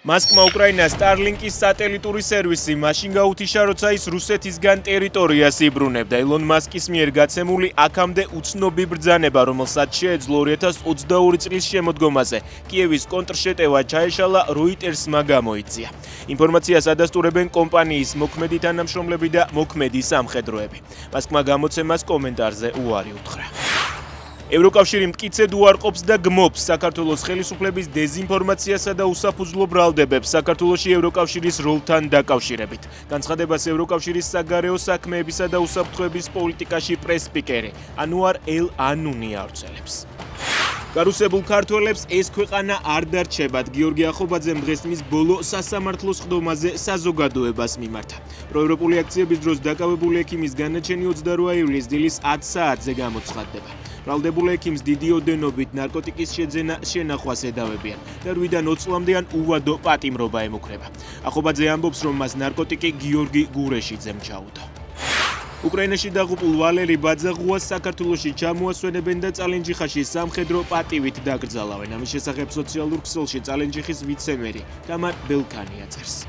მასკმა უკრაინას Starlink-ის სატელიტური სერვისი მაშინ გაუთიშა, როცა ის რუსეთისგან ტერიტორიას იბრუნებდა. ელონ მასკის მიერ გაცემული აქამდე უცნობი ბრძანება, რომელსაც შეეძლო 2022 წლის შემოდგომაზე კიევის კონტრშეტევა ჩაეშალა, Reuters-მა გამოიწია. ინფორმაციას ადასტურებენ კომპანიის მოქმედი თანამშრომლები და მოქმედი სამხედროები. მასკმა გამოცემას კომენტარზე უარი უთხრა. ევროკავშირი მტკიცედ უარყოფს და გმობს საქართველოს ხელისუფლების დეზინფორმაციასა და უსაფუძვლო ბრალდებებს საქართველოში ევროკავშირის როლთან დაკავშირებით. განცხადებას ევროკავშირის საგარეო საქმეებისა და უსაფრთხოების პოლიტიკაში პრეს-სპიკერი ანუარ ელ-ანუნი ავრცელებს. გარუსებულ ქართველებს ეს ქვეყანა არ დარჩებათ. გიორგი ახობაძემ დღეს მის ბოლო სასამართლოს ხდომაზე საზოგადოებას მიმართა. პროევროპული აქციების დროს დაკავებული ექიმის განაჩენი 28 ივლისს დილის 10 საათზე გამოცხადდება. ბრალდებულ ექიმს დიდი ოდენობით ნარკოტიკის შეძენა შენახვას ედავებიან და 8-დან 20 წლამდე უვადო პატიმრობა ემუქრება. ახობაძე ამბობს, რომ მას ნარკოტიკი გიორგი გურეშიძემ ჩაუდო. უკრაინაში დაღუპულ ვალერი ბაძაღუას საქართველოში ჩამოასვენებენ და წალენჯიხაში სამხედრო პატივით დაკრძალავენ. ამის შესახებ სოციალურ ქსელში წალენჯიხის ვიცე-მერი თამარ ბელქანი აწერს.